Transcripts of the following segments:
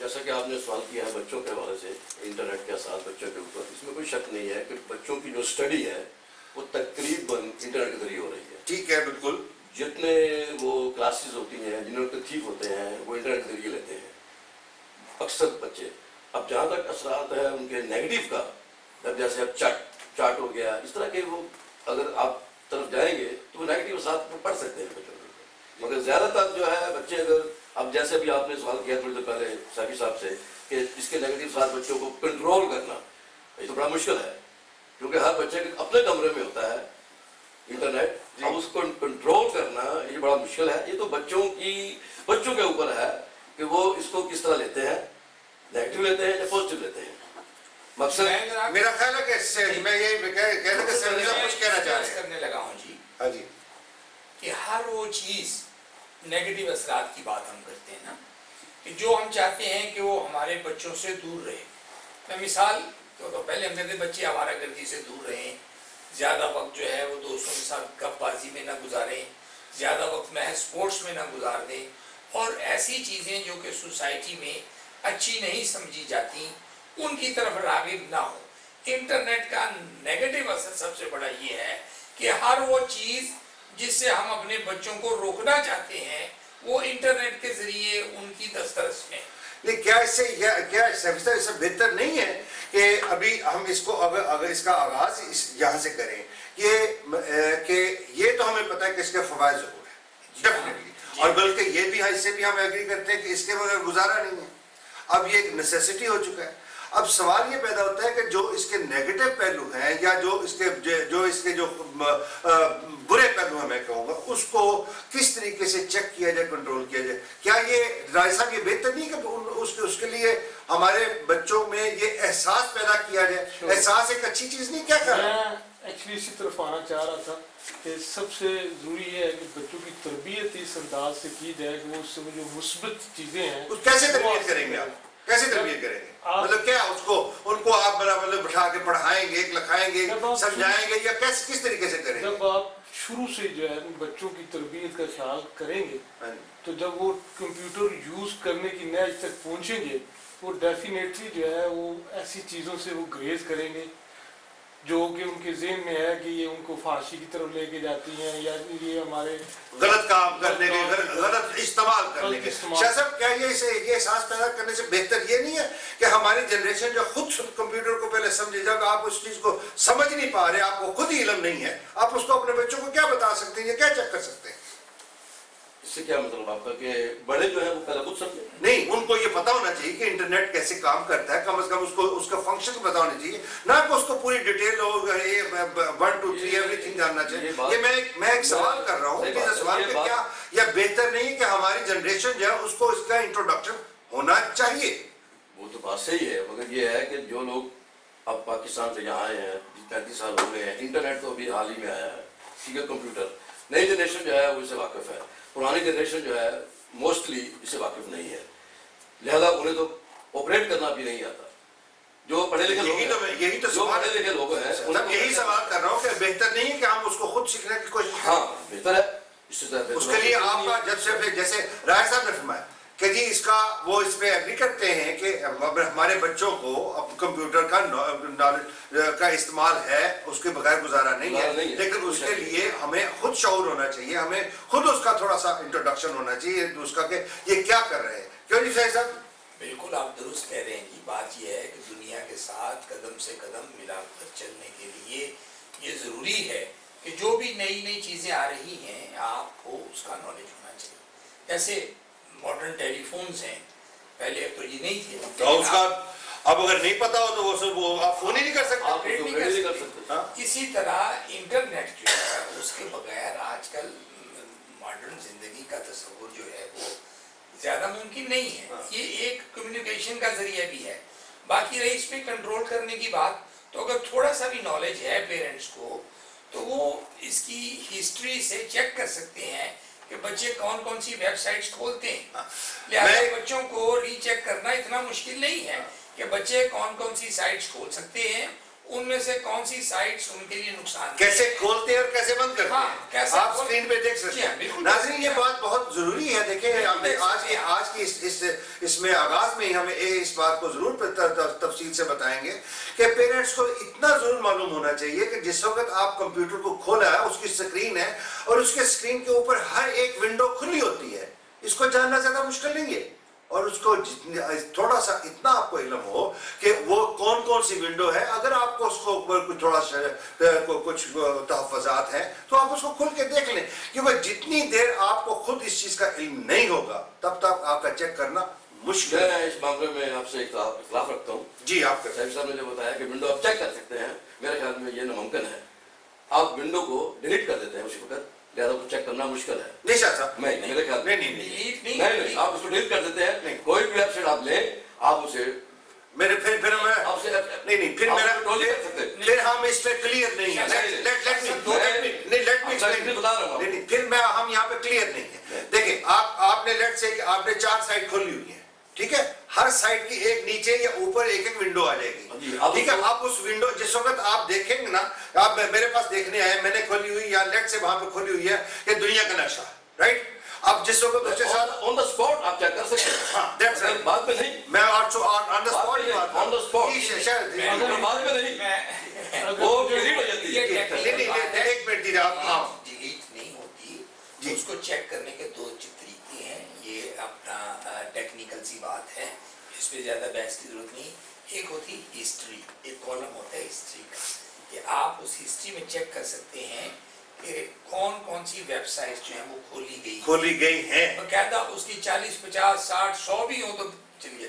جیسا کہ آپ نے سوال کیا ہے بچوں کے حوالے سے انٹرنیٹ کے اثرات بچوں کے اوپر، اس میں کوئی شک نہیں ہے کہ بچوں کی جو اسٹڈی ہے وہ تقریباً انٹرنیٹ کے ذریعے ہو رہی ہے. ٹھیک ہے، بالکل. جتنے وہ کلاسز ہوتی ہیں، جنہوں کے تھیف ہوتے ہیں، وہ انٹرنیٹ کے ذریعے لیتے ہیں اکثر بچے. اب جہاں تک اثرات ہے ان کے نیگیٹو کا، اب جیسے اب چاٹ ہو گیا، اس طرح کے وہ اگر آپ طرف جائیں گے تو وہ نیگیٹو اثرات پڑھ سکتے ہیں بچوں کے. مگر زیادہ تر جو ہے بچے اگر اب جیسے ابھی آپ نے سوال کیا تھوڑی دیر پہلے صافی صاحب سے کہ اس کے نیگیٹو اثرات بچوں کو کنٹرول کرنا، یہ تو بڑا مشکل ہے کیونکہ ہر بچے کے اپنے کمرے میں ہوتا ہے انٹرنیٹ. اب اس کو کنٹرول کرنا یہ بڑا مشکل ہے. یہ تو بچوں کے اوپر ہے کہ وہ اس کو کس طرح لیتے ہیں، نیگیٹو لیتے ہیں یا پازیٹیو لیتے ہیں. مقصد میرا خیال ہے کہ میں یہ کہنا کہ سر کچھ کہنا چاہ رہے ہیں. کرنے لگا ہوں جی. ہاں جی. کہ ہر وہ چیز نیگیٹو اثرات کی بات ہم کرتے ہیں نا، کہ جو ہم چاہتے ہیں کہ وہ ہمارے بچوں سے دور رہے. میں مثال تو پہلے ہم کہتے ہیں بچے آوارہ گردی سے دور رہیں، زیادہ وقت جو ہے وہ دوستوں کے ساتھ گپ بازی میں نہ گزاریں، زیادہ وقت محض اسپورٹس میں نہ گزار دیں، اور ایسی چیزیں جو کہ سوسائٹی میں اچھی نہیں سمجھی جاتی ان کی طرف راغب نہ ہو. انٹرنیٹ کا نیگیٹو اثر سب سے بڑا یہ ہے کہ ہر وہ چیز جس سے ہم اپنے بچوں کو روکنا چاہتے ہیں وہ انٹرنیٹ کے ذریعے ان کی دسترس میں. لیکن کیا اس سے بہتر نہیں ہے کہ ابھی ہم اس کو اگر اس کا آغاز یہاں سے کریں کہ یہ تو ہمیں پتہ ہے کہ اس کے فوائد ضرور ہیں ڈیفینیٹلی، اور بلکہ یہ بھی اس سے بھی ہم ایگری کرتے ہیں کہ اس کے بغیر گزارا نہیں ہے. اب یہ ایک نیسیسٹی ہو چکا ہے. اب سوال یہ پیدا ہوتا ہے کہ جو اس کے نیگیٹو پہلو ہیں یا جو اس کے برے پہلو ہیں میں کہوں گا، اس کو کس طریقے سے چیک کیا جائے، کنٹرول کیا جائے. کیا یہ رائے صاحب یہ بہتر نہیں کہ اس کے لیے ہمارے بچوں میں یہ احساس پیدا کیا جائے؟ احساس ایک اچھی چیز نہیں، کیا کر رہا ہے؟ میں ایکچولی اسی طرف آنا چاہ رہا تھا کہ سب سے ضروری ہے کہ بچوں کی تربیت اس انداز سے کی جائے کہ وہ اس سے جو مثبت چیزیں ہیں کیسے تربیت کریں گے آپ؟ کیسے تربیت کریں گے؟ مطلب کیا ان کو آپ مطلب بٹھا کے پڑھائیں گے، لکھائیں گے، سمجھائیں گے، یا کس طریقے سے کریں گے؟ جب آپ شروع سے جو ہے بچوں کی تربیت کا خیال کریں گے تو جب وہ کمپیوٹر یوز کرنے کی نہج تک پہنچیں گے وہ ڈیفینیٹلی جو ہے وہ ایسی چیزوں سے وہ گریز کریں گے جو کہ ان کے ذہن میں ہے کہ یہ ان کو فحاشی کی طرف لے کے جاتی ہیں یا یہ ہمارے غلط کام کرنے کے، غلط استعمال کرنے کے. شاہ صاحب کیا یہ احساس پیدا کرنے سے بہتر یہ نہیں ہے کہ ہماری جنریشن جو خود کمپیوٹر کو پہلے سمجھے، جب آپ اس چیز کو سمجھ نہیں پا رہے، آپ کو خود ہی علم نہیں ہے، آپ اس کو اپنے بچوں کو کیا بتا سکتے ہیں یا کیا چیک کر سکتے ہیں؟ اس سے کیا مطلب آپ کا کہ بڑے جو ہے وہ پہلے خود سمجھیں؟ نہیں، ان کو یہ پتا ہونا چاہیے کہ انٹرنیٹ کیسے کام کرتا ہے، کم از کم اس کا فنکشن پتا ہونا چاہیے، نہ کہ اس کو پوری ڈیٹیل 1 2 3 ایوری تھنگ جاننا چاہیے. یہ میں ایک سوال کر رہا ہوں، سوال کہ کیا یہ بہتر نہیں کہ ہماری جنریشن جو ہے اس کو اس کا انٹروڈکشن ہونا چاہیے؟ وہ تو بات صحیح ہے، مگر یہ ہے کہ جو لوگ اب پاکستان سے یہاں آئے ہیں 35 سال ہو گئے ہیں، انٹرنیٹ تو ابھی حال ہی میں آیا ہے، ٹھیک ہے، کمپیوٹر، نئی جنریشن جو ہے وہ اس سے واقف ہے، پرانی جنریشن جو ہے موسٹلی اس سے واقف نہیں ہے، لہذا انہیں تو آپریٹ کرنا بھی نہیں آتا. جو پڑھے لکھے لوگ ہیں یہی سوال کر رہا ہوں کہ بہتر نہیں ہے کہ ہم اس کو خود سیکھنے کی کوشش کریں؟ ہاں بہتر ہے. اس کے لیے آپ کا جب سے جیسے رائے صاحب نے فرمایا کہ جی وہ اس پہ ایگری کرتے ہیں کہ ہمارے بچوں کو اب کمپیوٹر کا استعمال ہے، اس کے بغیر گزارا نہیں ہے، لیکن اس کے لیے ہمیں خود شعور ہونا چاہیے، ہمیں خود اس کا تھوڑا سا انٹروڈکشن ہونا چاہیے اس کا کہ یہ کیا کر رہے ہیں. کیوں جی شاہد صاحب؟ بالکل آپ درست کہہ رہے ہیں جی. بات یہ ہے کہ دنیا کے ساتھ قدم سے قدم ملا کر چلنے کے لیے یہ ضروری ہے کہ جو بھی نئی چیزیں آ رہی ہیں آپ کو اس کا نالج ہونا چاہیے. جیسے ماڈرن ٹیلی فونز ہیں، پہلے اب تو یہ نہیں تھے، اس کا اب اگر نہیں پتا ہو تو وہ آپ فون ہی نہیں کر سکتے، آپریٹ نہیں کر سکتے. اسی طرح انٹرنیٹ جو ہے اس کے بغیر آج کل ماڈرن زندگی کا تصور جو ہے وہ زیادہ ممکن نہیں ہے. یہ ایک کمیونیکیشن کا ذریعہ بھی ہے. باقی رہی اس پہ کنٹرول کرنے کی بات، تو اگر تھوڑا سا بھی نالج ہے پیرنٹس کو تو وہ اس کی ہسٹری سے چیک کر سکتے ہیں کہ بچے کون سی ویب سائٹس کھولتے ہیں. لہٰذا بچوں کو ری چیک کرنا اتنا مشکل نہیں ہے کہ بچے کون سی سائٹس کھول سکتے ہیں، ان میں سے کون سی سائٹس ان کے لیے نقصان کیسے کھولتے ہیں اور کیسے بند کرتے ہیں، آپ اسکرین پہ دیکھ سکتے ہیں. ناظرین یہ بات بہت ضروری ہے. دیکھیں آج کی اس میں آغاز میں ہی ہمیں اس بات کو ضرور تفصیل سے بتائیں گے کہ پیرنٹس کو اتنا ضرور معلوم ہونا چاہیے کہ جس وقت آپ کمپیوٹر کو کھولا ہے، اس کی سکرین ہے اور اس کے سکرین کے اوپر ہر ایک ونڈو کھلی ہوتی ہے، اس کو جاننا زیادہ مشکل نہیں ہے، اور اس کو تھوڑا سا اتنا آپ کو علم ہو کہ وہ کون کون سی ونڈو ہے، اگر آپ کو اس کو اوپر تھوڑا سا کچھ تحفظات ہیں تو آپ اس کو کھل کے دیکھ لیں، کیونکہ جتنی دیر آپ کو خود اس چیز کا علم نہیں ہوگا تب تک آپ کا چیک کرنا مشکل ہے۔ میں اس معاملے میں آپ سے اختلاف رکھتا ہوں۔ جی آپ کا صاحب نے جو بتایا کہ ونڈو آپ چیک کر سکتے ہیں، میرے خیال میں یہ ناممکن ہے۔ آپ ونڈو کو ڈیلیٹ کر دیتے ہیں اسی وقت، لہٰذا کو چیک کرنا مشکل ہے۔ نہیں صاحب میرے خیال میں نہیں، آپ اس کو ڈیلیٹ کر دیتے ہیں، کوئی بھی ویب سائٹ آپ لیں آپ اسے میرے پھر میں آپ سے نہیں پھر میرا پھر ہم اس پہ کلیئر نہیں ہیں، پھر میں ہم یہاں پہ کلیئر نہیں ہیں۔ دیکھیں آپ نے لیٹ سے آپ نے 4 سائٹ کھولی ہوئی ہیں، ٹھیک ہے، ہر سائٹ کی ایک نیچے یا اوپر ایک ایک ونڈو آ جائے گی، ٹھیک ہے۔ آپ اس ونڈو جس وقت آپ دیکھیں گے نا، آپ میرے پاس دیکھنے آئے، میں نے کھولی ہوئی یا لیٹ سے وہاں پہ کھولی ہوئی ہے کہ دنیا کا نقشہ، رائٹ؟ اب جس وقت اس کے ساتھ آن دا اسپاٹ آپ چیک کر سکتے ہیں، ہاں دیٹس رائٹ، بعد میں نہیں، میں آن دا اسپاٹ ہی بات آن دا اسپاٹ، بعد میں نہیں، وہ ڈیلیٹ ہو جاتی ہے۔ ایک منٹ دیجیے آپ، ہاں ڈیلیٹ نہیں ہوتی، اس کو چیک کرنے کے 2 طریقے ہیں، یہ اپنا ٹیکنیکل سی بات ہے، اس پہ زیادہ بحث کی ضرورت نہیں۔ ایک ہوتی ہسٹری، ایک کالم ہوتا ہے ہسٹری کا، کہ آپ اس ہسٹری میں چیک کر سکتے ہیں کہ کون کون سی ویب سائٹس جو ہیں وہ کھولی گئی ہیں، باقاعدہ اس کی 40 50 60 100 بھی ہو تو چلیے،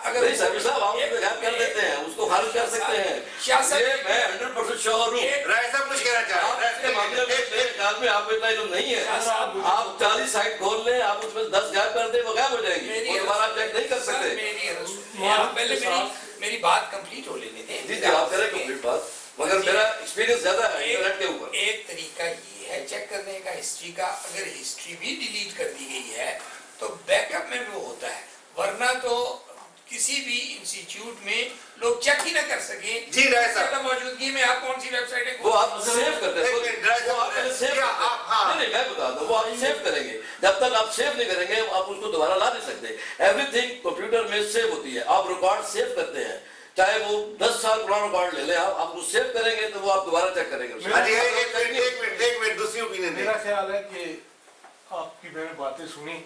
اگر نہیں سر صاحب آپ اس غائب کر دیتے ہیں، اس کو خارج کر سکتے ہیں، یہ میں 100% شور ہوں۔ رائے صاحب کچھ کہنا چاہ آپ اس کے معاملے میں میرے خیال میں آپ کو اتنا علم نہیں ہے، آپ 40 سائٹ کھول لیں، آپ اس میں 10 غائب کر دیں، وہ غائب ہو جائیں گی، اور دوبارہ آپ چیک نہیں کر سکتے۔ میری بات کمپلیٹ ہو لینے دیں۔ جی جی آپ کریں کمپلیٹ بات، مگر میرا ایکسپیرینس زیادہ ہے انٹرنیٹ کے اوپر۔ ایک طریقہ یہ ہے چیک کرنے کا ہسٹری کا، اگر ہسٹری بھی ڈیلیٹ کر دی گئی ہے تو بیک اپ میں وہ ہوتا ہے، ورنہ تو کسی بھی انسٹیٹیوٹ میں لوگ چیک ہی نہ کر سکیں۔ جی رائے صاحب موجودگی میں آپ کون سی ویب سائٹیں وہ آپ سیو کرتے ہیں، وہ آپ سیو کرتے ہیں، نہیں میں بتا دوں، وہ آپ سیو کریں گے، جب تک آپ سیو نہیں کریں گے آپ اس کو دوبارہ لا نہیں سکتے۔ ایوری تھنگ کمپیوٹر میں سیو ہوتی ہے، آپ ریکارڈ سیو کرتے ہیں، چاہے وہ 10 سال پرانا ریکارڈ لے لیں، آپ کو سیو کریں گے تو وہ آپ دوبارہ چیک کریں گے۔ ایک منٹ دوسری اوپینین میرا خیال ہے کہ آپ کی میں نے باتیں سنی،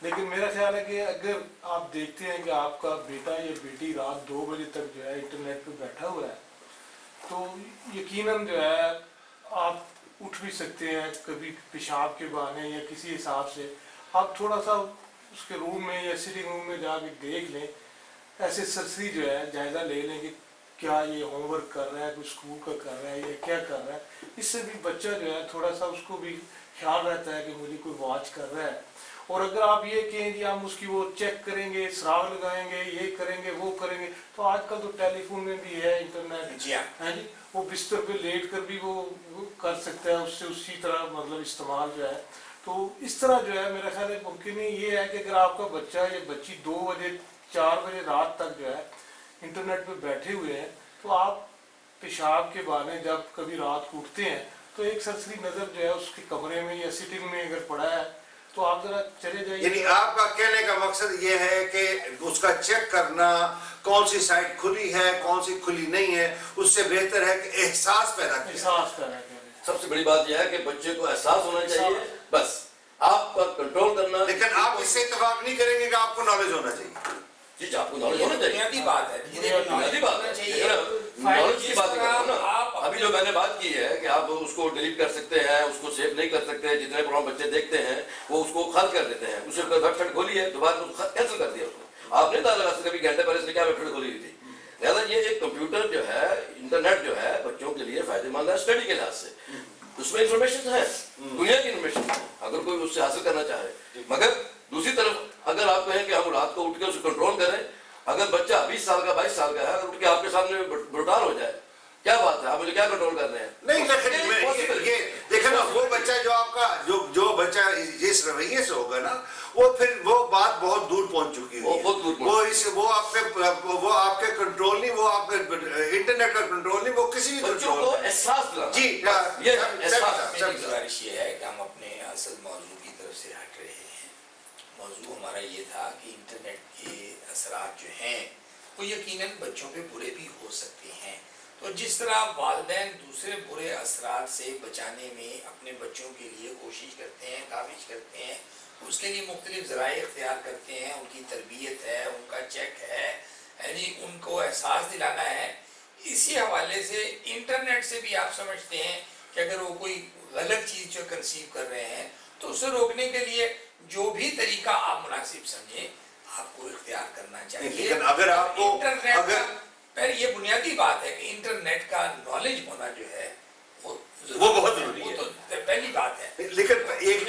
لیکن میرا خیال ہے کہ اگر آپ دیکھتے ہیں کہ آپ کا بیٹا یا بیٹی رات 2 بجے تک جو ہے انٹرنیٹ پہ بیٹھا ہوا ہے تو یقیناً جو ہے آپ اٹھ بھی سکتے ہیں کبھی پیشاب کے بہانے یا کسی حساب سے، آپ تھوڑا سا اس کے روم میں یا سٹنگ روم میں جا کے دیکھ لیں، ایسے سرسری جو ہے جائزہ لے لیں کہ کیا یہ ہوم ورک کر رہا ہے، کوئی اسکول کا کر رہا ہے یا کیا کر رہا ہے۔ اس سے بھی بچہ جو ہے تھوڑا سا اس کو بھی خیال رہتا ہے کہ مجھے کوئی واچ کر رہا ہے۔ اور اگر آپ یہ کہیں کہ ہم اس کی وہ چیک کریں گے، سراغ لگائیں گے، یہ کریں گے وہ کریں گے، تو آج کل تو ٹیلی فون میں بھی ہے انٹرنیٹ، جی ہاں جی، وہ بستر پہ لیٹ کر بھی وہ کر سکتا ہے، اس سے اسی طرح مطلب استعمال جو ہے۔ تو اس طرح جو ہے میرا خیال ہے ممکن ہی یہ ہے کہ اگر آپ کا بچہ یا بچی 2 بجے 4 بجے رات تک جو ہے انٹرنیٹ پہ بیٹھے ہوئے ہیں تو آپ پیشاب کے بہانے جب کبھی رات کو اٹھتے ہیں تو ایک سرسری نظر جو ہے اس کے کمرے میں یا سٹنگ میں اگر پڑا ہے تو آپ ذرا چلے جائیے۔ یعنی آپ کا کہنے کا مقصد یہ ہے کہ اس کا چیک کرنا کون سی سائٹ کھلی ہے کون سی کھلی نہیں ہے، اس سے بہتر ہے کہ احساس پیدا کیا۔ احساس پیدا کریں۔ سب سے بڑی بات یہ ہے کہ بچے کو احساس ہونا چاہیے، بس آپ کا کنٹرول کرنا۔ لیکن آپ اس سے اتفاق نہیں کریں گے کہ آپ کو نالج ہونا چاہیے۔ جی جی آپ کو نالج ہونا چاہیے، بنیادی بات ہے، بنیادی بات ہے، نالج کی بات کروں نا۔ ابھی جو میں نے بات کی ہے کہ آپ اس کو ڈیلیٹ کر سکتے ہیں، اس کو سیو نہیں کر سکتے، جتنے پروگرام بچے دیکھتے ہیں وہ اس کو خارج کر دیتے ہیں، اسے ویب سائٹ کھولی ہے دوبارہ کینسل کر دیا اس کو، آپ نہیں تعلق سے کبھی گھنٹے پہلے اس نے کیا ویب سائٹ کھولی ہوئی تھی۔ لہٰذا یہ ایک کمپیوٹر جو ہے انٹرنیٹ جو ہے بچوں کے لیے فائدہ مند ہے اسٹڈی کے لحاظ سے، اس میں انفارمیشن ہے، دنیا کی انفارمیشن ہے اگر کوئی اس سے حاصل کرنا چاہے۔ مگر دوسری طرف اگر آپ کہیں کہ ہم رات کو اٹھ کے اسے کنٹرول کریں، اگر بچہ 20 سال کا 22 سال کا ہے، اگر اٹھ کے آپ کے سامنے بروٹال ہو جائے کیا بات ہے، آپ مجھے کیا کنٹرول کر رہے ہیں؟ نہیں لیکن یہ دیکھیں نا، وہ بچہ جو آپ کا جو بچہ اس رویے سے ہوگا نا، وہ پھر وہ بات بہت دور پہنچ چکی ہے، وہ آپ کے کنٹرول نہیں، وہ آپ کے انٹرنیٹ کا کنٹرول نہیں، وہ کسی بھی بچوں کو احساس دلانا۔ جی میری گزارش یہ ہے کہ ہم اپنے اصل موضوع کی طرف سے ہٹ رہے ہیں، موضوع ہمارا یہ تھا کہ انٹرنیٹ کے اثرات جو ہیں وہ یقیناً بچوں پہ برے بھی ہو سکتے ہیں. تو جس طرح والدین دوسرے برے اثرات سے بچانے میں اپنے بچوں کے لیے کوشش کرتے ہیں، کاوش کرتے ہیں، اس کے لیے مختلف ذرائع اختیار کرتے ہیں، ان کی تربیت ہے، ان کا چیک ہے، یعنی ان کو احساس دلانا ہے، اسی حوالے سے انٹرنیٹ سے بھی آپ سمجھتے ہیں کہ اگر وہ کوئی غلط چیز جو کنسیو کر رہے ہیں تو اسے روکنے کے لیے جو بھی طریقہ آپ مناسب سمجھیں آپ کو اختیار کرنا چاہیے. لیکن اگر آپ کو پہلے یہ بنیادی بات ہے کہ انٹرنیٹ کا نالج ہونا جو ہے وہ بہت ضروری ہے، وہ تو پہلی بات ہے. لیکن ایک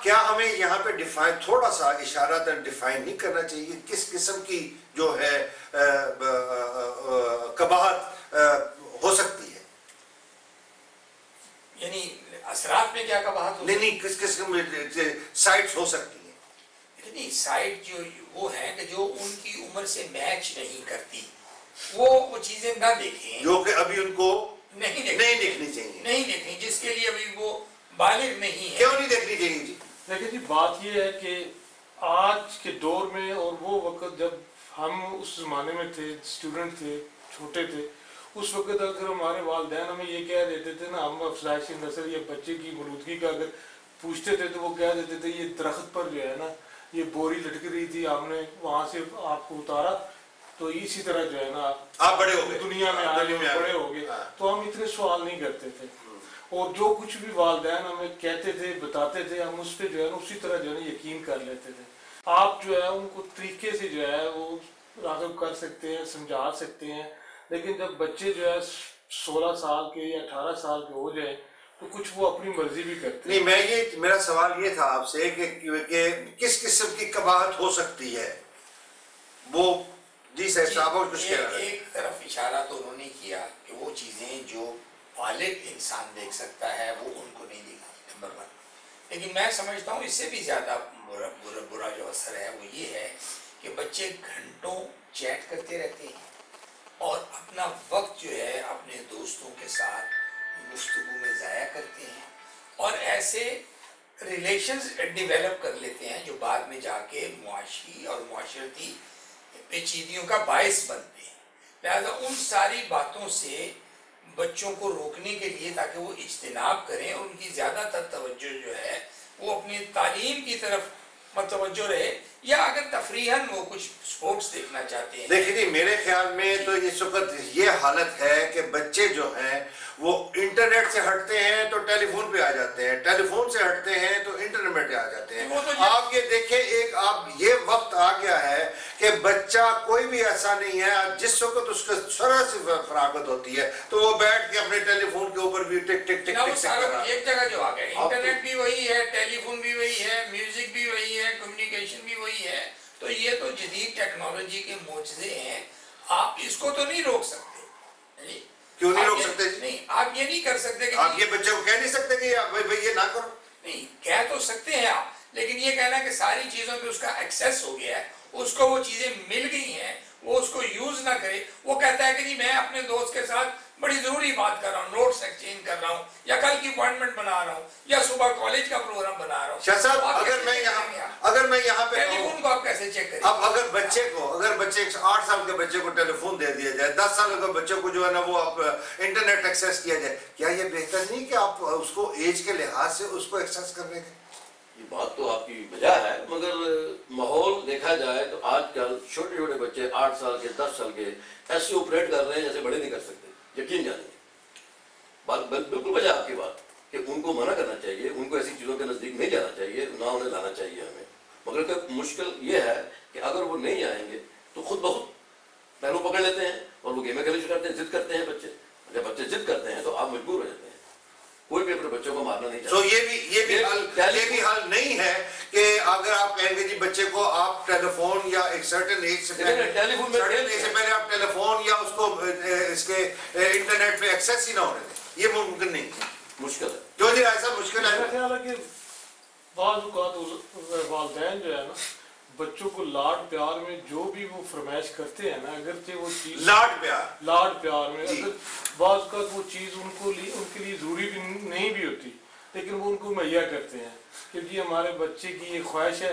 کیا ہمیں یہاں پہ ڈیفائن تھوڑا سا اشاراتاً ڈیفائن نہیں کرنا چاہیے کس قسم کی جو ہے قباحت ہو سکتی ہے؟ یعنی اثرات میں کیا قباحت ہو؟ نہیں کس قسم سائٹس ہو سکتی ہیں؟ نہیں سائٹ جو وہ ہیں کہ جو ان کی عمر سے میچ نہیں کرتی وہ چیزیں نہ دیکھیں جو کہ ابھی ان کو نہیں دیکھنی چاہیے، نہیں دیکھیں، جس کے لیے ابھی وہ بالغ نہیں ہے. کیوں نہیں دیکھنی چاہیے جی؟ لیکن جی بات یہ ہے کہ آج کے دور میں اور وہ وقت جب ہم اس زمانے میں تھے، اسٹوڈنٹ تھے، چھوٹے تھے، اس وقت اگر ہمارے والدین ہمیں یہ کہہ دیتے تھے نا، ہم افزائش نسل یا بچے کی مولودگی کا اگر پوچھتے تھے تو وہ کہہ دیتے تھے یہ درخت پر جو ہے نا یہ بوری لٹک رہی تھی، ہم نے وہاں سے آپ کو اتارا تو اسی طرح جو ہے نا آپ بڑے ہو گئے، دنیا میں آگے بڑے ہو گئے. تو ہم اتنے سوال نہیں کرتے تھے اور جو کچھ بھی والدین ہمیں کہتے تھے بتاتے تھے ہم اس پہ جو ہے نا اسی طرح جو ہے نا یقین کر لیتے تھے. آپ جو ہے ان کو طریقے سے جو ہے وہ راغب کر سکتے ہیں، سمجھا سکتے ہیں، لیکن جب بچے جو ہے 16 سال کے یا 18 سال کے ہو جائیں تو کچھ وہ اپنی مرضی بھی کرتے ہیں. نہیں میرا سوال یہ تھا آپ سے کہ کس قسم کی قباحت ہو سکتی ہے وہ جی صاحب اور کچھ کہہ رہا ہے. ایک طرف اشارہ تو انہوں نے کیا کہ وہ چیزیں جو بالغ انسان دیکھ سکتا ہے وہ ان کو نہیں دکھائی، نمبر 1. لیکن میں سمجھتا ہوں اس سے بھی زیادہ برا جو اثر ہے وہ یہ ہے کہ بچے گھنٹوں چیٹ کرتے رہتے ہیں اور اپنا وقت جو ہے اپنے دوستوں کے ساتھ گفتگو میں ضائع کرتے ہیں اور ایسے ریلیشنز ڈیولپ کر لیتے ہیں جو بعد میں جا کے معاشی اور معاشرتی پیچیدگیوں کا باعث بنتے ہیں. لہذا ان ساری باتوں سے بچوں کو روکنے کے لیے تاکہ وہ اجتناب کریں اور ان کی زیادہ تر توجہ جو ہے وہ اپنی تعلیم کی طرف متوجہ رہے، یا اگر تفریحاً وہ کچھ سپورٹس دیکھنا چاہتے ہیں. دیکھیے میرے خیال میں تو اس وقت یہ حالت ہے کہ بچے جو ہیں وہ انٹرنیٹ سے ہٹتے ہیں تو ٹیلی فون پہ آ جاتے ہیں، ٹیلی فون سے ہٹتے ہیں تو انٹرنیٹ پہ آ جاتے ہیں. آپ یہ دیکھیں ایک آپ یہ وقت آ گیا ہے کہ بچہ کوئی بھی ایسا نہیں ہے جس وقت اس کو ذرا سی فراغت ہوتی ہے تو وہ بیٹھ کے اپنے ٹیلی فون کے اوپر بھی ٹک ٹک ٹک ٹک کر رہا ہے. ایک جگہ جو آ گیا انٹرنیٹ بھی وہی ہے، ٹیلی فون بھی وہی ہے، میوزک بھی وہی ہے، کمیونیکیشن بھی وہی ہے. تو یہ تو جدید ٹیکنالوجی کے معجزے ہیں، آپ اس کو تو نہیں روک سکتے. کیوں نہیں روک سکتے؟ نہیں آپ یہ نہیں کر سکتے کہ آپ یہ بچے کو کہہ نہیں سکتے کہ بھائی یہ نہ کرو. نہیں کہہ تو سکتے ہیں آپ، لیکن یہ کہنا کہ ساری چیزوں پہ اس کا ایکسیس ہو گیا ہے، اس کو وہ چیزیں مل گئی ہیں، وہ اس کو یوز نہ کرے. وہ کہتا ہے کہ جی میں اپنے دوست کے ساتھ بڑی ضروری بات کر رہا ہوں، نوٹس ایکسچینج کر رہا ہوں، یا کل کی اپوائنٹمنٹ بنا رہا ہوں، یا صبح کالج کا پروگرام بنا رہا ہوں. شاہ صاحب اگر میں یہاں پہ ٹیلی فون کو آپ کیسے چیک کریں؟ اب اگر بچے 8 سال کے بچے کو ٹیلی فون دے دیا جائے، 10 سال کے بچے کو جو ہے نا وہ آپ انٹرنیٹ ایکسیس کیا جائے، کیا یہ بہتر نہیں کہ آپ اس کو ایج کے لحاظ سے اس کو ایکسیس کرنے دیں؟ یہ بات تو آپ کی وجہ ہے، مگر ماحول دیکھا جائے تو آج کل چھوٹے چھوٹے بچے 8 سال کے 10 سال کے ایسے آپریٹ کر رہے ہیں جیسے بڑے نہیں کر سکتے. یقین جانیں بات بالکل وجہ آپ کی بات کہ ان کو منع کرنا چاہیے، ان کو ایسی چیزوں کے نزدیک نہیں جانا چاہیے، نہ انہیں لانا چاہیے ہمیں. مگر مشکل یہ ہے کہ اگر وہ نہیں آئیں گے تو خود بخود پہلو پکڑ لیتے ہیں اور وہ گیمیں کھیلنا شروع کرتے ہیں، ضد کرتے ہیں بچے. جب بچے ضد کرتے ہیں تو آپ مجبور ہو جاتے ہیں. کوئی بھی اپنے بچوں کو مارنا نہیں چاہتا. تو یہ بھی حل نہیں ہے کہ اگر آپ کہیں گے جی بچے کو آپ ٹیلی فون یا ایک سرٹن ایج سے پہلے آپ ٹیلی فون یا اس کو اس کے انٹرنیٹ پہ ایکسیس ہی نہ ہونے دیں، یہ ممکن نہیں. مشکل ہے. جو جی ایسا مشکل ہے. میرا خیال ہے کہ بعض اوقات والدین جو ہے نا بچوں کو لاڈ پیار میں جو بھی وہ فرمائش کرتے ہیں نا، اگرچہ وہ چیز لاڈ پیار میں اگر بعض اوقات وہ چیز ان کے لیے ضروری بھی نہیں بھی ہوتی، لیکن وہ ان کو مہیا کرتے ہیں کہ جی ہمارے بچے کی یہ خواہش ہے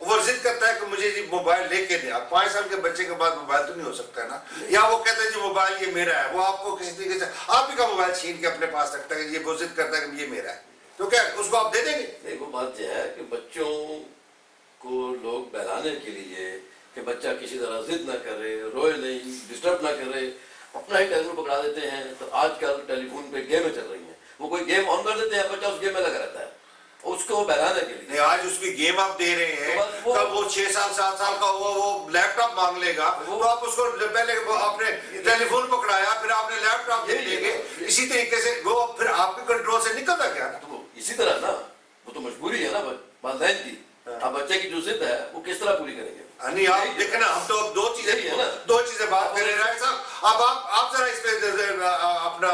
وہ ضد کرتا ہے کہ مجھے جی موبائل لے کے دیں. اب 5 سال کے بچے کے بعد موبائل تو نہیں ہو سکتا ہے نا. یا وہ کہتا ہے جی موبائل یہ میرا ہے, وہ آپ کو کسی طریقے سے آپ ہی کا موبائل چھین کے اپنے پاس رکھتا ہے, یہ وہ ضد کرتا ہے کہ یہ میرا ہے, تو کیا اس کو آپ دے دیں گے؟ نہیں, وہ بات یہ ہے کہ بچوں کو لوگ بہلانے کے لیے کہ بچہ کسی طرح ضد نہ کرے, روئے نہیں, ڈسٹرب نہ کرے, اپنا ہی ٹیلیفون پکڑا دیتے ہیں. تو آج کل ٹیلی فون پہ گیمیں چل رہی ہیں, وہ کوئی گیم آن کر دیتے ہیں, بچہ اس گیم میں لگا رہتا ہے, اس کو بہلانے کے لیے. نہیں, آج اس کی گیم آپ دے رہے ہیں, تب وہ 6 سال 7 سال کا ہوا وہ لیپ ٹاپ مانگ لے گا, تو آپ اس کو پہلے آپ نے ٹیلی فون پکڑایا, پھر آپ نے لیپ ٹاپ دے دیں گے. اسی طریقے سے وہ پھر آپ کے کنٹرول سے نکلتا کیا نا. تو اسی طرح نا, وہ تو مجبوری ہے نا والدین کی. اب بچے کی جو ضد ہے وہ کس طرح پوری کریں گے؟ نہیں, آپ دیکھیں نا, ہم تو اب دو چیزیں بات کر رہے ہیں رائٹ صاحب. اب آپ ذرا اس پہ اپنا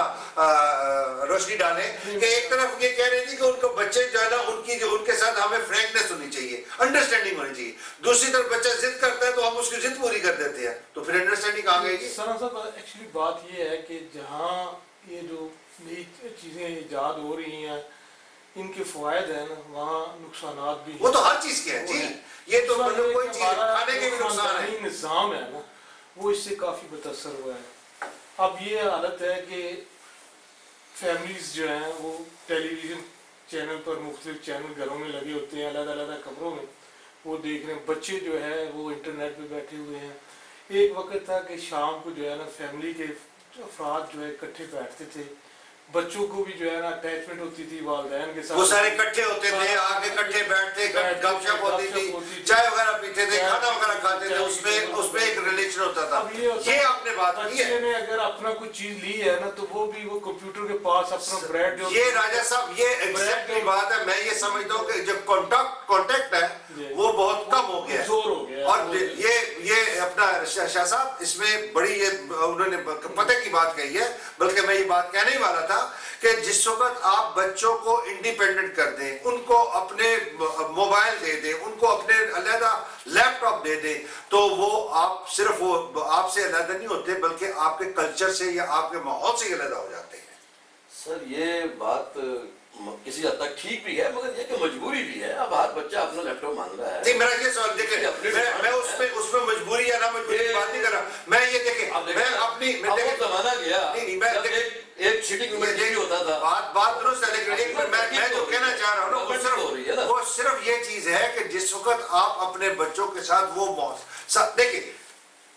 روشنی ڈالیں کہ ایک طرف یہ کہہ رہے تھے کہ ان کو بچے جو ہے نا ان کے ساتھ ہمیں فرینکنیس ہونی چاہیے, انڈرسٹینڈنگ ہونی چاہیے. دوسری طرف بچہ ضد کرتا ہے تو ہم اس کی ضد پوری کر دیتے ہیں, تو پھر انڈرسٹینڈنگ کہاں گئی گی؟ سر صاحب ایکچولی بات یہ ہے کہ جہاں یہ جو نئی چیزیں ایجاد ہو رہی ہیں ان کے فوائد ہیں نا, وہاں نقصانات بھی ہیں. وہ تو ہر چیز کے ہیں جی, یہ تو مطلب کوئی چیز کھانے کے بھی نقصان ہے. نظام ہے نا وہ اس سے کافی متاثر ہوا ہے. اب یہ حالت ہے کہ فیملیز جو ہیں وہ ٹیلی ویژن چینل پر مختلف چینل گھروں میں لگے ہوتے ہیں, علیحدہ علیحدہ کمروں میں وہ دیکھ رہے ہیں. بچے جو ہے وہ انٹرنیٹ پہ بیٹھے ہوئے ہیں. ایک وقت تھا کہ شام کو جو ہے نا فیملی کے افراد جو ہے اکٹھے بیٹھتے تھے, بچوں کو بھی جو ہے نا اٹیچمنٹ ہوتی تھی والدین کے ساتھ, وہ سارے اکٹھے ہوتے تھے, آگے اکٹھے بیٹھتے, گپ شپ ہوتی تھی, چائے وغیرہ پیتے تھے, کھانا وغیرہ کھاتے تھے, اس میں ایک ریلیشن ہوتا تھا. یہ آپ نے بات کی ہے. بچے نے اگر اپنا کوئی چیز لی ہے نا تو وہ بھی وہ کمپیوٹر کے پاس اپنا بریڈ جو, یہ راجہ صاحب یہ ایگزیکٹلی بات ہے. میں یہ سمجھتا ہوں کہ جو کانٹیکٹ ہے وہ بہت کم ہو گیا ہے. اور یہ اپنا شاہ صاحب اس میں بڑی انہوں نے پتہ کی بات کہی ہے, بلکہ میں یہ بات کہنے ہی والا تھا کہ جس وقت آپ بچوں کو انڈیپینڈنٹ کر دیں, ان کو اپنے موبائل دے دیں, ان کو اپنے علیحدہ لیپ ٹاپ دے دیں, تو وہ آپ صرف وہ آپ سے علیحدہ نہیں ہوتے بلکہ آپ کے کلچر سے یا آپ کے ماحول سے علیحدہ ہو جاتے ہیں. سر یہ بات کسی حد تک ٹھیک بھی ہے, مگر یہ کہ مجبوری بھی ہے. اب ہر بچہ اپنا لیپ ٹاپ مانگ رہا ہے. نہیں, میرا یہ سوال دیکھیں, میں اس میں مجبوری یا نہ مجبوری کی بات نہیں کر رہا. میں یہ دیکھیں, میں اپنی زمانہ گیا ایک سٹنگ روم میں ٹی وی ہوتا تھا. بات درست ہے, لیکن میں جو کہنا چاہ رہا ہوں نا وہ صرف یہ چیز ہے کہ جس وقت آپ اپنے بچوں کے ساتھ وہ دیکھیں,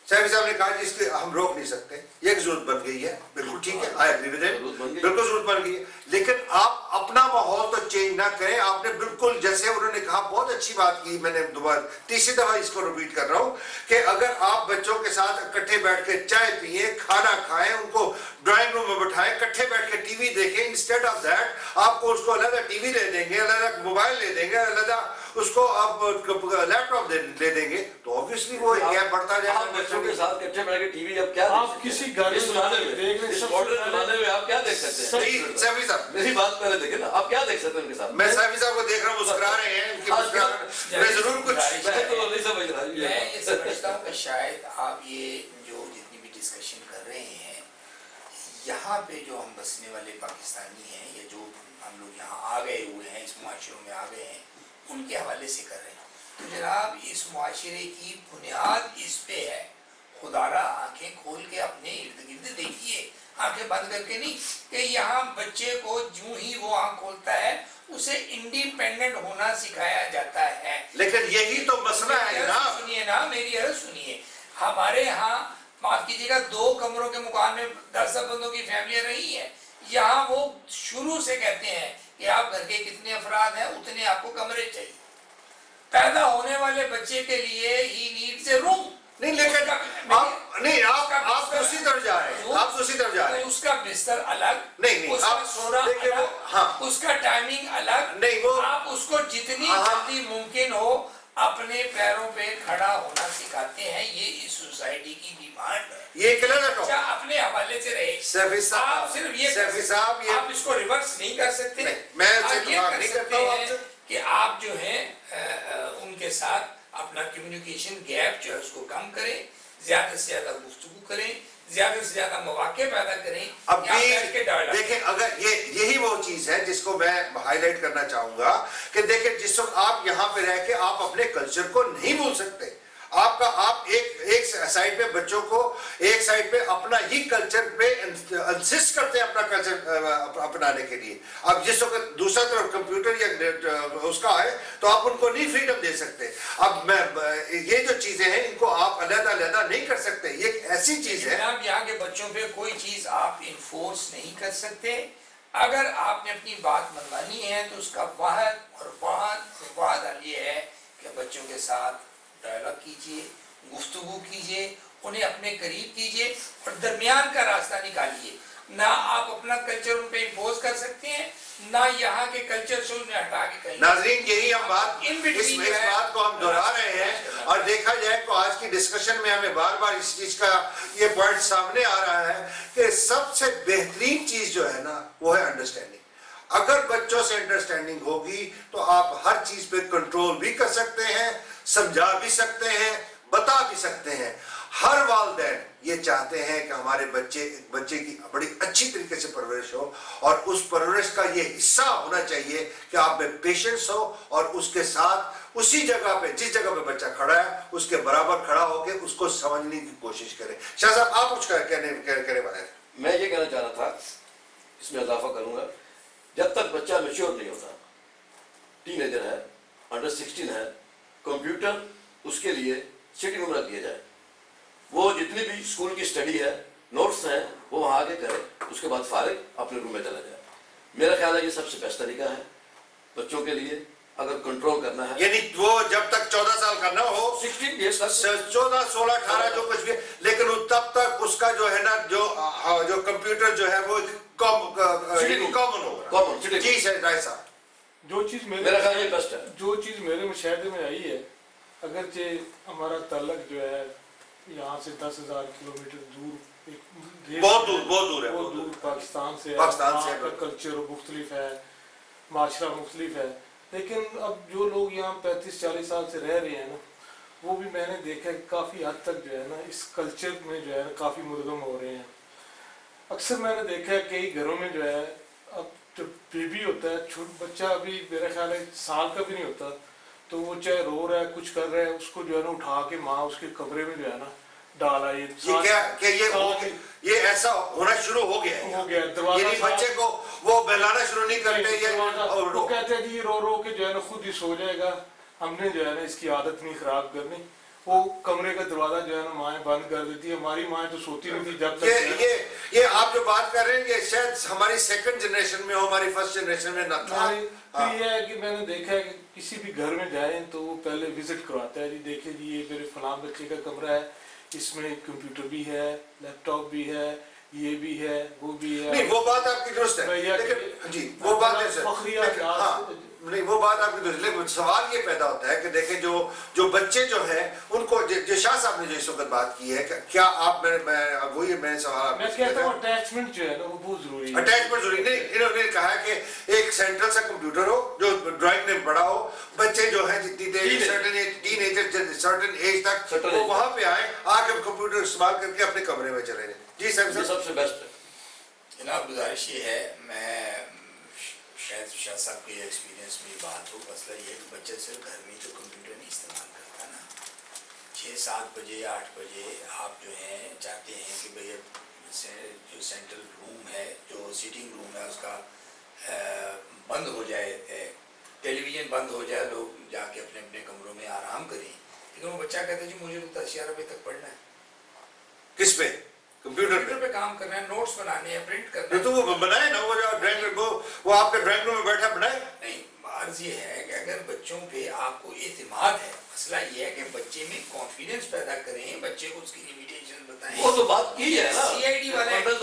صاحب نے کہا جس کی ہم روک نہیں سکتے, یہ ایک ضرورت بن گئی ہے, بالکل ٹھیک ہے, آئی ایگری ود اٹ, بالکل ضرورت بن گئی ہے. لیکن آپ اپنا ماحول تو چینج نہ کریں. آپ نے بالکل جیسے انہوں نے کہا, بہت اچھی بات کی, میں نے دوبارہ تیسری دفعہ اس کو ریپیٹ کر رہا ہوں کہ اگر آپ بچوں کے ساتھ اکٹھے بیٹھ کے چائے پئیں, کھانا کھائیں, ان کو ڈرائنگ روم میں بٹھائیں, اکٹھے بیٹھ کے ٹی وی دیکھیں, انسٹیڈ آف دیٹ آپ کو اس کو علیحدہ ٹی وی دے دیں گے, علیحدہ موبائل دے دیں گے, علیحدہ اس کو آپ لیپ ٹاپ دے دیں گے, تو آبویسلی وہ گیپ بڑھتا جائے گا. بچوں کے ساتھ اکٹھے بیٹھ کے ٹی وی اب کیا آپ کسی گھر اس زمانے میں, اس ماڈرن زمانے میں آپ کیا دیکھ سکتے ہیں؟ سیفی صاحب میری بات پہلے دیکھیں نا, آپ کیا دیکھ سکتے ہیں ان کے ساتھ؟ میں سیفی صاحب کو دیکھ رہا ہوں, مسکرا رہے ہیں, ان کی مسکراہٹ میں ضرور کچھ میں تو نہیں سمجھ رہا. میں یہ سمجھتا ہوں کہ شاید آپ یہ جو جتنی بھی ڈسکشن کر رہے ہیں یہاں پہ جو ہم بسنے والے پاکستانی ہیں یا جو ہم لوگ یہاں آ گئے ہوئے ہیں, اس معاشروں میں آ گئے ہیں, ان کے حوالے سے کر رہے ہیں. تو جناب اس معاشرے کی بنیاد اس پہ ہے. خدا را آنکھیں کھول کے اپنے ارد گرد دیکھیے, آنکھیں بند کر کے نہیں, کہ یہاں بچے کو جو ہی وہ آنکھ کھولتا ہے اسے انڈیپینڈنٹ ہونا سکھایا جاتا ہے. لیکن یہی تو مسئلہ ہے جناب. سنیے نا, میری عرض سنیے. ہمارے ہاں معاف کیجیے گا 2 کمروں کے مکان میں 10 بندوں کی فیملی رہی ہے. یہاں وہ شروع سے کہتے ہیں کہ آپ گھر کے کتنے افراد ہیں اتنے آپ کو کمرے چاہیے. پیدا ہونے والے بچے کے لیے ہی نیڈز اے روم. نہیں, لیکن آپ دوسری طرف جا رہے ہیں, آپ دوسری طرف جا رہے ہیں. اس کا بستر الگ, نہیں, اس کا سونا الگ, اس کا ٹائمنگ الگ. نہیں, وہ آپ اس کو جتنی جلدی ممکن ہو اپنے پیروں پہ کھڑا ہونا سکھاتے ہیں. یہ اس سوسائٹی کی ڈیمانڈ ہے. یہ کلیئر ہے, اپنے حوالے سے رہے. سیفی آپ صرف یہ آپ اس کو ریورس نہیں کر سکتے. میں یہ نہیں کرتا ہوں آپ سے کہ آپ جو ہیں ان کے ساتھ اپنا کمیونیکیشن گیپ جو ہے اس کو کم کریں, زیادہ سے زیادہ گفتگو کریں, زیادہ سے زیادہ مواقع پیدا کریں. اب بھی دیکھیں, اگر یہی وہ چیز ہے جس کو میں ہائی لائٹ کرنا چاہوں گا کہ دیکھیں جس وقت آپ یہاں پہ رہ کے آپ اپنے کلچر کو نہیں بھول سکتے. آپ ایک سائڈ پہ بچوں کو ایک سائڈ پہ اپنا ہی کلچر پہ انسسٹ کرتے ہیں اپنا کلچر اپنانے کے لیے. اب جس وقت دوسرا طرف کمپیوٹر یا اس کا ہے تو آپ ان کو نہیں فریڈم دے سکتے. اب یہ جو چیزیں ہیں ان کو آپ علیحدہ نہیں کر سکتے. یہ ایک ایسی چیز ہے. جناب یہاں کے بچوں پہ کوئی چیز آپ انفورس نہیں کر سکتے. اگر آپ نے اپنی بات منوانی ہے تو اس کا واحد حل یہ ہے کہ بچوں کے ساتھ ڈائلاگ کیجئے, گفتگو کیجئے, انہیں اپنے قریب کیجئے اور درمیان کا راستہ نکالیے. نہ آپ اپنا کلچر ان پہ امپوز کر سکتے ہیں, نہ یہاں کے کلچر سے انہیں ہٹا کے کہیں. ناظرین یہی ہم اس بات کو ہم دہرا رہے ہیں اور دیکھا جائے تو آج کی ڈسکشن میں ہمیں بار بار اس چیز کا یہ پوائنٹ سامنے آ رہا ہے کہ سب سے بہترین چیز جو ہے نا وہ ہے انڈرسٹینڈنگ. اگر بچوں سے انڈرسٹینڈنگ ہوگی تو آپ ہر چیز پہ کنٹرول بھی کر سکتے ہیں, سمجھا بھی سکتے ہیں, بتا بھی سکتے ہیں. ہر والدین یہ چاہتے ہیں کہ ہمارے بچے کی بڑی اچھی طریقے سے پرورش ہو اور اس پرورش کا یہ حصہ ہونا چاہیے کہ آپ میں پیشنس ہو اور اس کے ساتھ اسی جگہ پہ جس جگہ پہ بچہ کھڑا ہے اس کے برابر کھڑا ہو کے اس کو سمجھنے کی کوشش کریں. شاہ صاحب آپ کچھ کہنے والے ہیں. میں یہ کہنا چاہ رہا تھا, اس میں اضافہ کروں گا, جب تک بچہ میچور نہیں ہوتا, ٹین ایجر ہے, انڈر 16 ہے, کمپیوٹر اس کے لیے سٹنگ روم رکھ دیا جائے. وہ جتنی بھی اسکول کی اسٹڈی ہے, نوٹس ہیں, وہ وہاں آگے کرے, اس کے بعد فارغ اپنے روم میں چلا جائے. میرا خیال ہے یہ سب سے بیسٹ طریقہ ہے بچوں کے لیے اگر کنٹرول کرنا ہے. یعنی وہ جب تک 14 سال کا نہ ہو, 16 ایئرس تک, 14, 16, 18 جو کچھ بھی, لیکن تب تک اس کا جو ہے نا جو کمپیوٹر جو ہے وہ کامن ہوگا. جی رائے صاحب, جو چیز میرا خیال یہ بیسٹ ہے. جو چیز میرے مشاہدے میں آئی ہے, اگرچہ ہمارا تعلق جو ہے یہاں سے 10,000 کلومیٹر دور, بہت دور ہے, بہت دور پاکستان سے ہے, پاکستان سے کا کلچر مختلف ہے, معاشرہ مختلف ہے, لیکن اب جو لوگ یہاں 35-40 سال سے رہ رہے ہیں نا, وہ بھی میں نے دیکھا کہ کافی حد تک جو ہے نا اس کلچر میں جو ہے نا کافی مدغم ہو رہے ہیں. اکثر میں نے دیکھا ہے کئی گھروں میں جو ہے اب جب بیبی ہوتا ہے, چھوٹا بچہ ابھی میرا خیال ہے سال کا بھی نہیں ہوتا, تو وہ چاہے رو رہا ہے کچھ کر رہا ہے, اس کو جو ہے نا اٹھا کے ماں اس کے کمرے میں جو ہے نا ڈالا. یہ ایسا ہونا شروع ہو گیا ہے, یعنی بچے کو وہ بہلانا شروع نہیں کرتے, وہ کہتے ہیں کہ یہ رو کے جو ہے نا خود ہی سو جائے گا, ہم نے جو ہے نا اس کی عادت نہیں خراب کرنی. وہ کمرے کا دروازہ جو ہے نا مائیں بند کر دیتی ہے. ہماری مائیں تو سوتی نہیں تھی جب تک. یہ آپ جو بات کر رہے ہیں یہ شاید ہماری سیکنڈ جنریشن میں ہو, ہماری فرسٹ جنریشن میں نہ تھا. پھر یہ ہے کہ میں نے دیکھا ہے کہ کسی بھی گھر میں جائیں تو وہ پہلے وزٹ کرواتا ہے, جی دیکھیں جی یہ میرے فلاں بچے کا کمرہ ہے, اس میں کمپیوٹر بھی ہے, لیپ ٹاپ بھی ہے, یہ بھی ہے, وہ بھی ہے. نہیں وہ بات آپ کی درست ہے, لیکن جی وہ بات نہیں, وہ بات آپ کی درست, لیکن سوال یہ پیدا ہوتا ہے کہ دیکھیں جو بچے جو ہیں ان کو, جو شاہ صاحب نے جو اس وقت بات کی ہے, کیا آپ میں سوال میں کہتا ہوں اٹیچمنٹ جو ہے نا وہ بہت ضروری ہے. اٹیچمنٹ ضروری نہیں, انہوں نے کہا کہ ایک سینٹرل سا کمپیوٹر ہو جو ڈرائنگ میں پڑا ہو, بچے جو ہیں جتنی دیر سرٹن ایج تک وہ وہاں پہ آئے, آ کے کمپیوٹر استعمال کر کے اپنے کمرے میں چلے جائیں. جی صاحب, سب سے بیسٹ ہے. جناب گزارش یہ ہے, میں شاید شاہ صاحب کے ایکسپیرینس میں یہ بات ہو, مسئلہ یہ ہے کہ بچہ صرف گھر میں تو کمپیوٹر نہیں استعمال کرتا نا. 6-7 بجے 8 بجے آپ جو ہیں چاہتے ہیں کہ بھئی جو سینٹرل روم ہے, جو سیٹنگ روم ہے, اس کا بند ہو جائے, ٹیلی ویژن بند ہو جائے, لوگ جا کے اپنے اپنے کمروں میں آرام کریں. لیکن وہ بچہ کہتا ہے جی مجھے تو 10-11 بجے تک پڑھنا ہے. کس پہ؟ کمپیوٹر پہ کام کرنا ہے, نوٹس بنانے ہیں, پرنٹ کرنا ہے. تو وہ بنائے نا, وہ آپ کے ڈرائنگ روم میں بیٹھا بنائے. نہیں, عرض یہ ہے کہ اگر بچوں پہ آپ کو اعتماد ہے, مسئلہ یہ ہے کہ بچے میں کانفیڈنس پیدا کریں, بچے کو اس کی لیمیٹیشن بتائیں. وہ تو بات کی ہے نا, سی آئی ڈی والے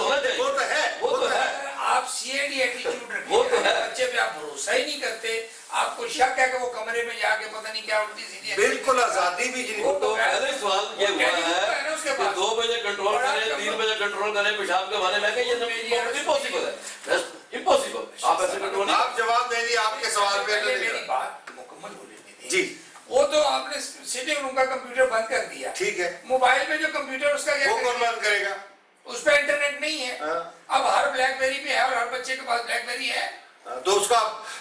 وہ تو ہے. آپ سی آئی ڈی ایٹیٹیوڈ رکھیں, بچے پہ آپ بھروسہ ہی نہیں کرتے, آپ کو شک ہے کہ وہ کمرے میں جا کے پتہ نہیں کیا الٹی سیدھی. بالکل آزادی بھی جی. وہ تو پہلے سوال یہ ہوا ہے کہ 2 بجے کنٹرول کریں, 3 بجے کنٹرول کریں, پیشاب کے بارے میں کہ یہ سب امپاسبل ہے, امپاسبل. آپ ایسے کنٹرول نہیں. آپ جواب دیں گے آپ کے سوال پہ. میری بات مکمل ہو لینے دیں. جی, وہ تو آپ نے سیٹنگ روم کا کمپیوٹر بند کر دیا, ٹھیک ہے. موبائل میں جو کمپیوٹر اس کا وہ کون بند کرے گا؟ اس پہ انٹرنیٹ نہیں ہے. اب ہر بلیک بیری پہ ہے اور ہر بچے کے پاس بلیک بیری ہے. تو اس کا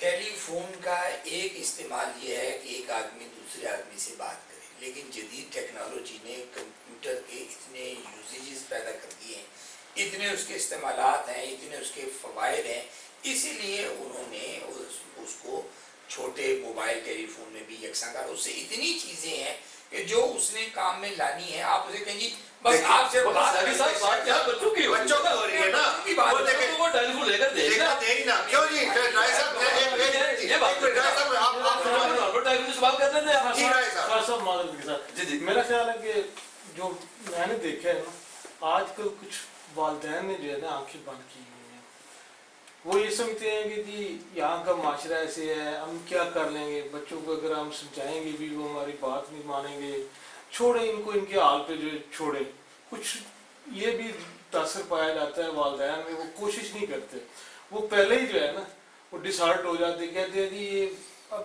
ٹیلی فون کا ایک استعمال یہ ہے کہ ایک آدمی دوسرے آدمی سے بات کرے، لیکن جدید ٹیکنالوجی نے کمپیوٹر کے اتنے یوزیجز پیدا کر دیے ہیں، اتنے اس کے استعمالات ہیں، اتنے اس کے فوائد ہیں، اسی لیے انہوں نے اس کو چھوٹے موبائل ٹیلی فون میں بھی یکساں کر، اس سے اتنی چیزیں ہیں کہ جو اس نے کام میں لانی ہے، آپ اسے کہیں جی بس آپ سے بات بچوں کی ہو رہی ہے نا، وہ دیکھیں وہ ٹیلی فون لے کر دے گا کیوں جی رائے صاحب یہ بات سوال کرتے تھے جی رائے صاحب خاص صاحب معذرت کے ساتھ جی جی میرا خیال ہے کہ جو میں نے دیکھا ہے نا، آج کل کچھ والدین نے جو ہے نا آنکھیں بند کی ہوئی ہیں، وہ یہ سمجھتے ہیں کہ جی یہاں کا معاشرہ ایسے ہے، ہم کیا کر لیں گے، بچوں کو اگر ہم سمجھائیں گے بھی وہ ہماری بات نہیں مانیں گے، چھوڑیں ان کو ان کے حال پہ جو چھوڑیں. کچھ یہ بھی تاثر پایا جاتا ہے والدین میں، وہ کوشش نہیں کرتے، وہ پہلے ہی جو ہے نا وہ ڈسہارٹ ہو جاتے، کہتے ہیں جی یہ اب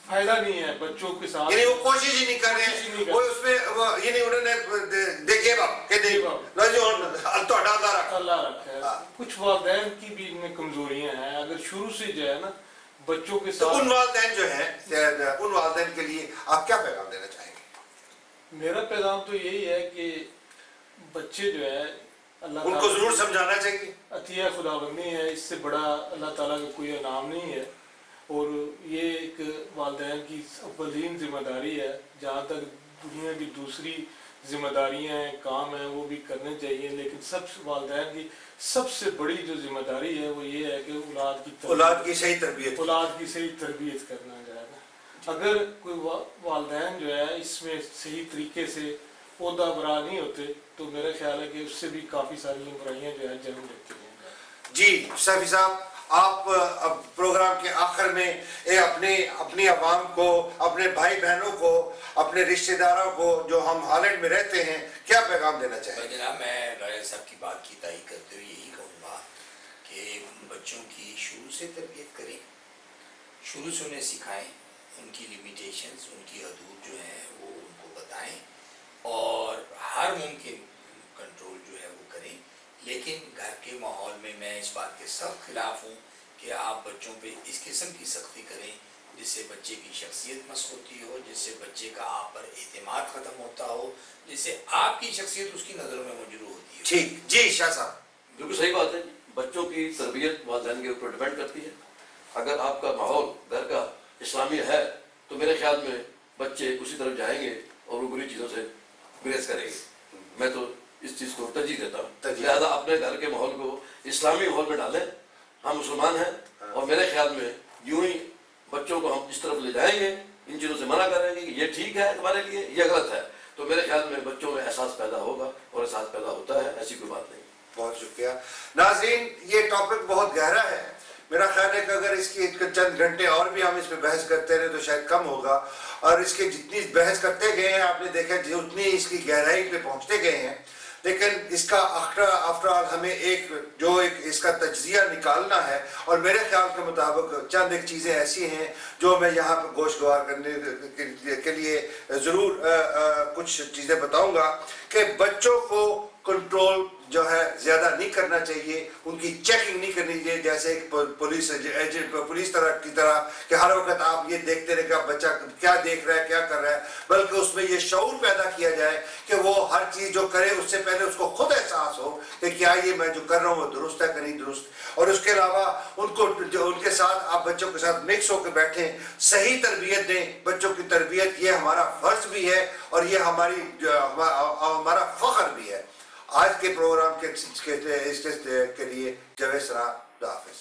فائدہ نہیں ہے بچوں کے ساتھ، یعنی وہ کوشش ہی نہیں کر رہے، وہ اس میں یعنی انہوں نے دیکھے باپ کہ نہیں اللہ رکھا ہے. کچھ والدین کی بھی ان میں کمزوریاں ہیں، اگر شروع سے جو ہے نا بچوں کے تو ساتھ. ان والدین جو ہیں، ان والدین کے لیے آپ کیا پیغام دینا چاہیں گے؟ میرا پیغام تو یہی ہے کہ بچے جو ہے اللہ ان کو ضرور سمجھانا چاہیے. عطیہ خداوندی ہے، اس سے بڑا اللہ تعالیٰ کا کوئی انعام نہیں ہے، اور یہ ایک والدین کی اولین ذمہ داری ہے. جہاں تک دنیا کی دوسری ذمہ داریاں ہیں، کام ہیں، وہ بھی کرنے چاہیے، لیکن والدین کی سب سے بڑی جو ذمہ داری ہے وہ یہ ہے کہ اولاد کی صحیح تربیت کرنا جو ہے نا. اگر کوئی والدین جو ہے اس میں صحیح طریقے سے عہدہ برا نہیں ہوتے تو میرا خیال ہے کہ اس سے بھی کافی ساری برائیاں جو ہے جنم لیتی ہیں. جی سیفی صاحب، آپ اب پروگرام کے آخر میں اپنی عوام کو، اپنے بھائی بہنوں کو، اپنے رشتہ داروں کو جو ہم ہالینڈ میں رہتے ہیں، کیا پیغام دینا چاہیں گے؟ جناب میں رائے صاحب کی بات کی تائید کرتے ہوئے یہی کہوں گا کہ بچوں کی شروع سے تربیت کریں، شروع سے انہیں سکھائیں، ان کی لیمیٹیشنز، ان کی حدود جو ہیں وہ ان کو بتائیں، اور ہر ممکن کنٹرول جو ہے وہ کریں. لیکن گھر کے ماحول میں اس بات کے سخت خلاف ہوں کہ آپ بچوں پہ اس قسم کی سختی کریں جس سے بچے کی شخصیت مسخ ہوتی ہو، جس سے بچے کا آپ پر اعتماد ختم ہوتا ہو، جس سے آپ کی شخصیت اس کی نظروں میں مجروح ہوتی ہے. ٹھیک، جی شاہ صاحب. بالکل صحیح بات ہے. بچوں کی تربیت والدین کے اوپر ڈیپینڈ کرتی ہے. اگر آپ کا ماحول گھر کا اسلامی ہے تو میرے خیال میں بچے اسی طرف جائیں گے اور وہ بری چیزوں سے گریز کریں گے. میں تو اس چیز کو ترجیح دیتا ہوں. لہٰذا اپنے گھر کے ماحول کو اسلامی ماحول میں ڈالیں. ہم مسلمان ہیں اور میرے خیال میں یوں ہی بچوں کو ہم اس طرف لے جائیں گے، ان چیزوں سے منع کریں گے کہ یہ ٹھیک ہے تمہارے لیے، یہ غلط ہے، تو میرے خیال میں بچوں میں احساس پیدا ہوگا، اور احساس پیدا ہوتا ہے. ایسی کوئی بات نہیں. بہت شکریہ. ناظرین، یہ ٹاپک بہت گہرا ہے. میرا خیال ہے کہ اگر اس کی چند گھنٹے اور بھی ہم اس پہ بحث کرتے رہے تو شاید کم ہوگا، اور اس کے جتنی بحث کرتے گئے ہیں آپ نے دیکھا اتنی اس کی گہرائی پہ پہنچتے گئے ہیں. لیکن اس کا آفٹر آل ہمیں اس کا تجزیہ نکالنا ہے، اور میرے خیال کے مطابق چند ایک چیزیں ایسی ہیں جو میں یہاں پہ گوشگوار کرنے کے لیے ضرور کچھ چیزیں بتاؤں گا کہ بچوں کو کنٹرول جو ہے زیادہ نہیں کرنا چاہیے، ان کی چیکنگ نہیں کرنی چاہیے جیسے ایک پولیس کی طرح کہ ہر وقت آپ یہ دیکھتے رہے کہ بچہ کیا دیکھ رہا ہے، کیا کر رہا ہے، بلکہ اس میں یہ شعور پیدا کیا جائے کہ وہ ہر چیز جو کرے اس سے پہلے اس کو خود احساس ہو کہ کیا یہ میں جو کر رہا ہوں وہ درست ہے کہ نہیں درست. اور اس کے علاوہ ان کے ساتھ آپ بچوں کے ساتھ مکس ہو کے بیٹھیں، صحیح تربیت دیں. بچوں کی تربیت یہ ہمارا فرض بھی ہے اور یہ ہمارا فخر بھی ہے. آج کے پروگرام کے لیے جاوید سرا، خدا حافظ.